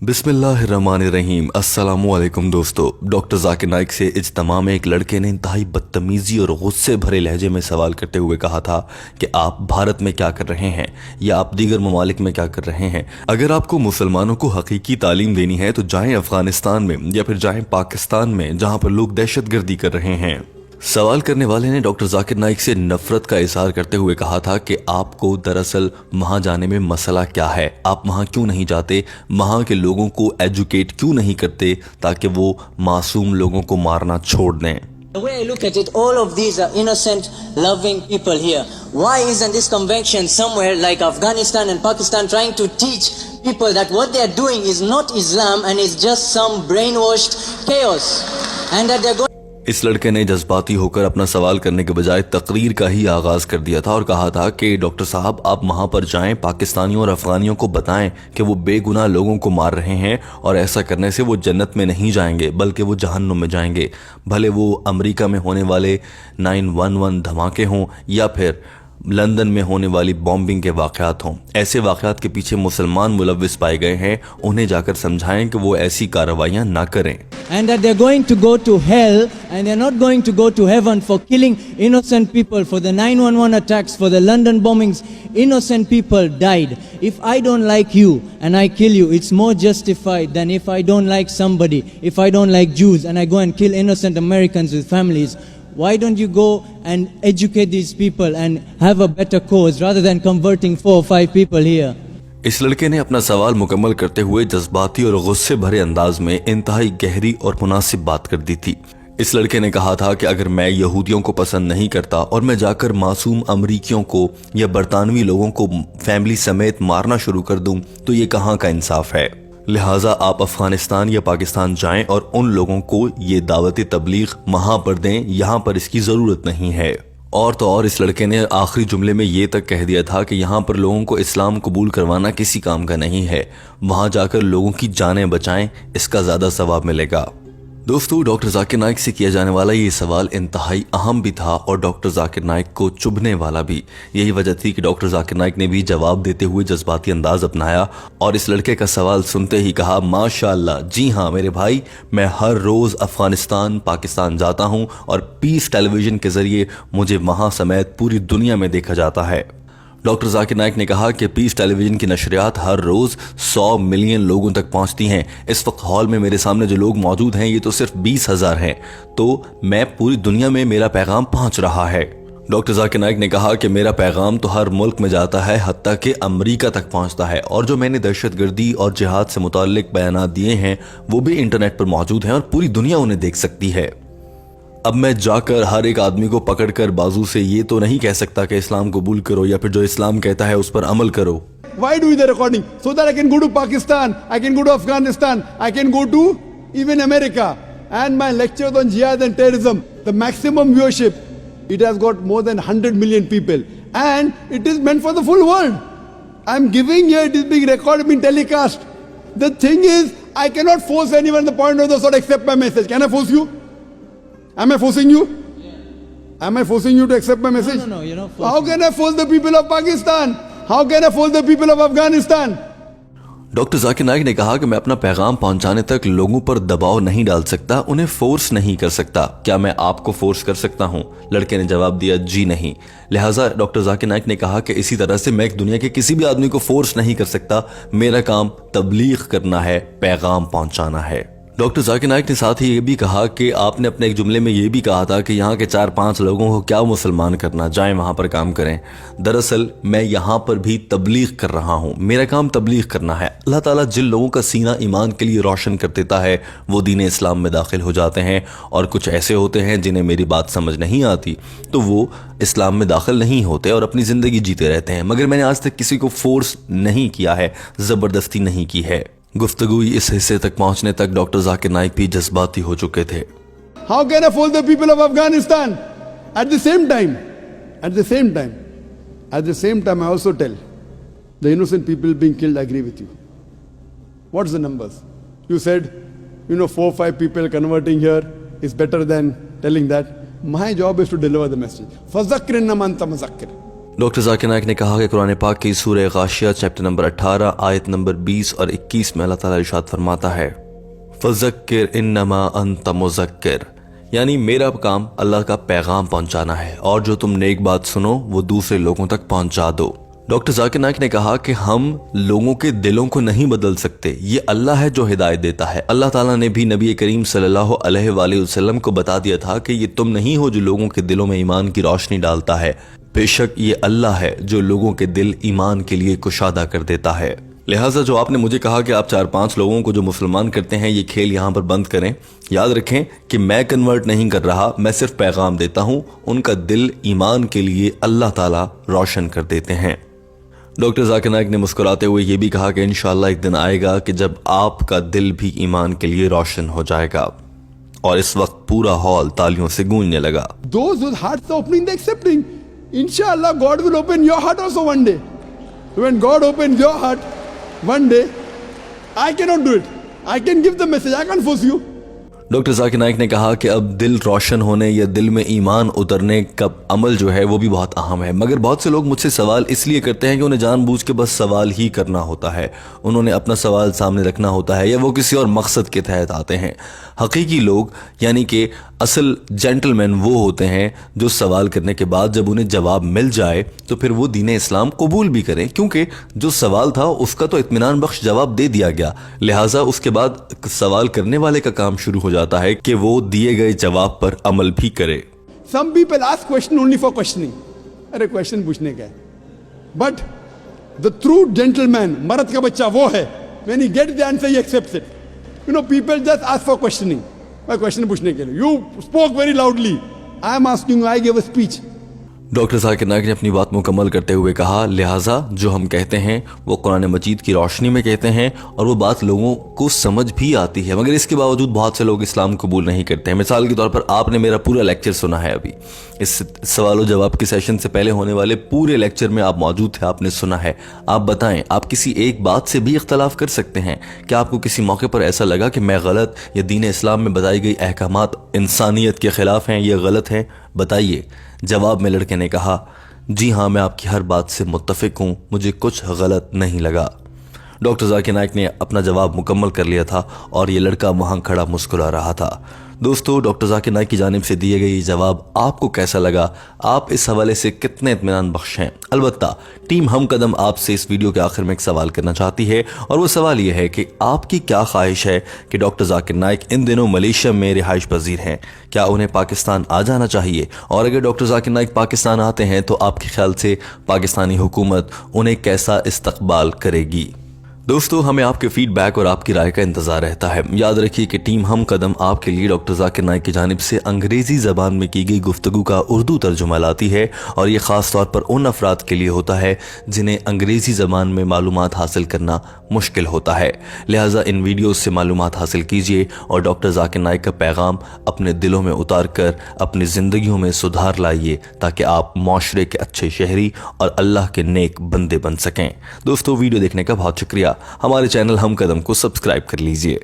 बिस्मिल्लाहिर्रहमानिर्रहीम। अस्सलामुअलैकुम दोस्तों। डॉक्टर जाकिर नाइक से इज्तिमा में एक लड़के ने इंतहाई बदतमीजी और गुस्से भरे लहजे में सवाल करते हुए कहा था कि आप भारत में क्या कर रहे हैं या आप दीगर ममालिक में क्या कर रहे हैं। अगर आपको मुसलमानों को हकीकी तालीम देनी है तो जाएं अफगानिस्तान में या फिर जाएं पाकिस्तान में, जहां पर लोग दहशतगर्दी कर रहे हैं। सवाल करने वाले ने डॉक्टर जाकिर नाइक से नफरत का इजहार करते हुए कहा था कि आपको दरअसल वहां जाने में मसला क्या है, आप वहां क्यों नहीं जाते, वहां के लोगों को एजुकेट क्यों नहीं करते ताकि वो मासूम लोगों को मारना छोड़ दें। The way I look at it, all of these are innocent, loving people here. Why isn't this convention somewhere like Afghanistan and Pakistan trying to teach people that what they are doing is not Islam and is just some brainwashed chaos, and that they're going. इस लड़के ने जज्बाती होकर अपना सवाल करने के बजाय तकरीर का ही आगाज कर दिया था और कहा था कि डॉक्टर साहब आप वहां पर जाएं, पाकिस्तानियों और अफगानियों को बताएं कि वो बेगुनाह लोगों को मार रहे हैं और ऐसा करने से वो जन्नत में नहीं जाएंगे बल्कि वो जहन्नुम में जाएंगे। भले वो अमेरिका में होने वाले 9/11 धमाके हों या फिर लंदन में होने वाली बॉम्बिंग के वाकयात हों, ऐसे वाकयात के पीछे मुसलमान मुलव्विस पाए गए हैं, उन्हें जाकर समझाएं कि वो ऐसी कार्रवाइयां ना करें। And that they're going to go to hell and they're not going to go to heaven for killing innocent people, for the 9/11 attacks, for the London bombings. Innocent people died. If I don't like you and I kill you, it's more justified than if I don't like somebody. If I don't like Jews and I go and kill innocent Americans with families, why don't you go and educate these people and have a better cause rather than converting 4 or 5 people here? इस लड़के ने अपना सवाल मुकम्मल करते हुए जज्बाती और गुस्से भरे अंदाज में इंतहाई गहरी और मुनासिब बात कर दी थी। इस लड़के ने कहा था कि अगर मैं यहूदियों को पसंद नहीं करता और मैं जाकर मासूम अमरीकियों को या बरतानवी लोगों को फैमिली समेत मारना शुरू कर दूं तो ये कहाँ का इंसाफ है। लिहाजा आप अफगानिस्तान या पाकिस्तान जाएं और उन लोगों को ये दावत तबलीग वहां पर दें, यहाँ पर इसकी ज़रूरत नहीं है। और तो और इस लड़के ने आखिरी जुमले में ये तक कह दिया था कि यहाँ पर लोगों को इस्लाम कबूल करवाना किसी काम का नहीं है, वहाँ जाकर लोगों की जानें बचाएं, इसका ज़्यादा सवाब मिलेगा। दोस्तों, डॉक्टर जाकिर नाइक से किया जाने वाला ये सवाल इंतहाई अहम भी था और डॉक्टर जाकिर नाइक को चुभने वाला भी। यही वजह थी कि डॉक्टर जाकिर नाइक ने भी जवाब देते हुए जज्बाती अंदाज अपनाया और इस लड़के का सवाल सुनते ही कहा, माशाअल्लाह, जी हाँ मेरे भाई, मैं हर रोज़ अफगानिस्तान पाकिस्तान जाता हूँ और पीस टेलीविज़न के ज़रिए मुझे वहाँ समेत पूरी दुनिया में देखा जाता है। डॉक्टर जाकिर नाइक ने कहा कि पीस टेलीविजन की नशरियात हर रोज 100 मिलियन लोगों तक पहुंचती हैं। इस वक्त हॉल में मेरे सामने जो लोग मौजूद हैं ये तो सिर्फ 20,000 हैं, तो मैं पूरी दुनिया में मेरा पैगाम पहुंच रहा है। डॉक्टर जाकिर नाइक ने कहा कि मेरा पैगाम तो हर मुल्क में जाता है, हत्ता कि अमेरिका तक पहुंचता है, और जो मैंने दहशतगर्दी और जिहाद से मुताल्लिक बयानात दिए हैं वो भी इंटरनेट पर मौजूद हैं और पूरी दुनिया उन्हें देख सकती है। अब मैं जाकर हर एक आदमी को पकड़कर बाजू से ये तो नहीं कह सकता कि इस्लाम कबूल करो या फिर जो इस्लाम कहता है उस पर अमल करो। Why do the recording? So that I can go to Pakistan, I can go to Afghanistan, I can go to even America. And my lectures on jihad and terrorism, the maximum viewership, it has got more than 100 million people. And it is meant for the full world. I'm giving here, it is being recorded, being telecast. The thing is, I cannot force anyone at the point of the sword accept my message. Can I force you? Am I forcing you? Yeah. Am I forcing you to accept my message? No, you're not forcing. How can I force the people of Pakistan? How can I force the people of Afghanistan? Doctor Zakir Naik ने कहा कि मैं अपना पैगाम पहुंचाने तक लोगों पर दबाव नहीं डाल सकता, उन्हें फोर्स नहीं कर सकता। क्या मैं आपको फोर्स कर सकता हूं? लड़के ने जवाब दिया, जी नहीं। लिहाजा डॉक्टर जाकिर नाइक ने कहा कि इसी तरह से मैं एक दुनिया के किसी भी आदमी को फोर्स नहीं कर सकता, मेरा काम तबलीग करना है, पैगाम पहुंचाना है। डॉक्टर जाकिर नाइक ने साथ ही ये भी कहा कि आपने अपने एक जुमले में ये भी कहा था कि यहाँ के 4-5 लोगों को क्या मुसलमान करना, जाएं वहाँ पर काम करें। दरअसल मैं यहाँ पर भी तबलीग कर रहा हूँ, मेरा काम तबलीग करना है। अल्लाह ताला जिन लोगों का सीना ईमान के लिए रोशन कर देता है वो दीन इस्लाम में दाखिल हो जाते हैं, और कुछ ऐसे होते हैं जिन्हें मेरी बात समझ नहीं आती तो वो इस्लाम में दाखिल नहीं होते और अपनी ज़िंदगी जीते रहते हैं। मगर मैंने आज तक किसी को फोर्स नहीं किया है, ज़बरदस्ती नहीं की है। गुफ्तगू इस हिस्से तक पहुंचने तक डॉक्टर जाकिर नाइक भी जज्बाती हो चुके थे। How can I force the people of Afghanistan? At the same time, I also tell the innocent people being killed, I agree with you. What's the numbers? You said, 4 or 5 people converting here is better than telling that. My job is to deliver the message. فَذَكِّرْ إِنَّمَا أَنْتَ مُذَكِّرٌ. Doctor Zakir Naik ने कहा कि कुरान पाक की सूरह Ghashiya chapter number 18 आयत number 20 और 21 में अल्लाह ताला इरशाद फरमाता है, फज़क्किर इन्नमा अंत मुज़क्किर, यानी मेरा काम अल्लाह का पैगाम पहुंचाना है और जो तुम नेक बात सुनो वो दूसरे लोगों तक पहुंचा दो। डॉक्टर जाकिर नाइक ने कहा कि हम लोगों के दिलों को नहीं बदल सकते, ये अल्लाह है जो हिदायत देता है। अल्लाह ताला ने भी नबी करीम सल्लल्लाहु अलैहि वसल्लम को बता दिया था कि ये तुम नहीं हो जो लोगों के दिलों में ईमान की रोशनी डालता है, बेशक ये अल्लाह है जो लोगों के दिल ईमान के लिए कुशादा कर देता है। लिहाजा जो आपने मुझे कहा कि आप 4-5 लोगों को जो मुसलमान करते हैं ये खेल यहाँ पर बंद करें, याद रखें कि मैं कन्वर्ट नहीं कर रहा, मैं सिर्फ पैगाम देता हूँ, उनका दिल ईमान के लिए अल्लाह ताला रोशन कर देते हैं। डॉक्टर जाकिर नाइक ने मुस्कुराते हुए ये भी कहा कि इंशाअल्लाह एक दिन आएगा कि जब आपका दिल भी ईमान के लिए रोशन हो जाएगा, और इस वक्त पूरा हॉल तालियों से गूंजने लगा। Those whose hearts are opening, they're accepting. Inshallah, God will open your heart also one day. When God opens your heart one day, I cannot do it. I can give the message. I can't force you. Doctor Zakir Naik ने कहा कि अब दिल रोशन होने या दिल में ईमान उतरने का अमल जो है वो भी बहुत अहम है, मगर बहुत से लोग मुझसे सवाल इसलिए करते हैं कि उन्हें जानबूझ के बस सवाल ही करना होता है, उन्होंने अपना सवाल सामने रखना होता है या वो किसी और मकसद के तहत आते हैं। हकीकी लोग यानी कि असल जेंटलमैन वो होते हैं जो सवाल करने के बाद जब उन्हें जवाब मिल जाए तो फिर वो दीन इस्लाम कबूल भी करें, क्योंकि जो सवाल था उसका तो इत्मीनान बख्श जवाब दे दिया गया। लिहाजा उसके बाद सवाल करने वाले का काम शुरू हो जाता है कि वो दिए गए जवाब पर अमल भी करे। Some people ask question only for questioning. अरे क्वेश्चन पूछने का है, but the true gentleman, मर्द का बच्चा वो है, when he gets the answer he accepts it. You know, people just ask for questioning. Question पूछने के लिए। You spoke very loudly. I am asking you. I gave a speech. Doctor Zakir Naik ने अपनी बात मुकम्मल करते हुए कहा, लिहाजा जो हम कहते हैं वो कुरान मजीद की रोशनी में कहते हैं और वो बात लोगों को समझ भी आती है, मगर इसके बावजूद बहुत से लोग इस्लाम कबूल नहीं करते हैं। मिसाल के तौर पर आपने मेरा पूरा लेक्चर सुना है, अभी इस सवाल जवाब के सेशन से पहले होने वाले पूरे लेक्चर में आप मौजूद थे, आपने सुना है। आप बताएं, आप किसी एक बात से भी इख्तलाफ कर सकते हैं। क्या आपको किसी मौके पर ऐसा लगा कि मैं गलत या दीन इस्लाम में बताई गई अहकामात इंसानियत के खिलाफ हैं, ये गलत हैं? बताइए। जवाब में लड़के ने कहा, जी हाँ, मैं आपकी हर बात से मुत्तफिक हूँ, मुझे कुछ गलत नहीं लगा। डॉक्टर जाकिर नाइक ने अपना जवाब मुकम्मल कर लिया था और ये लड़का वहाँ खड़ा मुस्कुरा रहा था। दोस्तों, डॉक्टर जाकिर नाइक की जानिब से दिए गए ये जवाब आपको कैसा लगा? आप इस हवाले से कितने इत्मीनान बख्श हैं? अलबत्ता टीम हम कदम आपसे इस वीडियो के आखिर में एक सवाल करना चाहती है, और वो सवाल ये है कि आपकी क्या ख्वाहिश है कि डॉक्टर जाकिर नाइक इन दिनों मलेशिया में रिहाइश पजीर हैं, क्या उन्हें पाकिस्तान आ जाना चाहिए? और अगर डॉक्टर जाकिर नाइक पाकिस्तान आते हैं तो आपके ख्याल से पाकिस्तानी हुकूमत उन्हें कैसा इस्तकबाल करेगी? दोस्तों, हमें आपके फीडबैक और आपकी राय का इंतजार रहता है। याद रखिए कि टीम हम कदम आपके लिए डॉक्टर जाकिर नाइक की जानिब से अंग्रेजी ज़बान में की गई गुफ्तगू का उर्दू तर्जुमा लाती है, और ये ख़ास तौर पर उन अफराद के लिए होता है जिन्हें अंग्रेज़ी ज़बान में मालूमात हासिल करना मुश्किल होता है। लिहाजा इन वीडियोज़ से मालूमात हासिल कीजिए और डॉक्टर जाकिर नाइक का पैगाम अपने दिलों में उतार कर अपनी ज़िंदगियों में सुधार लाइए, ताकि आप माशरे के अच्छे शहरी और अल्लाह के नेक बंदे बन सकें। दोस्तों, वीडियो देखने का बहुत शुक्रिया। हमारे चैनल हम कदम को सब्सक्राइब कर लीजिए।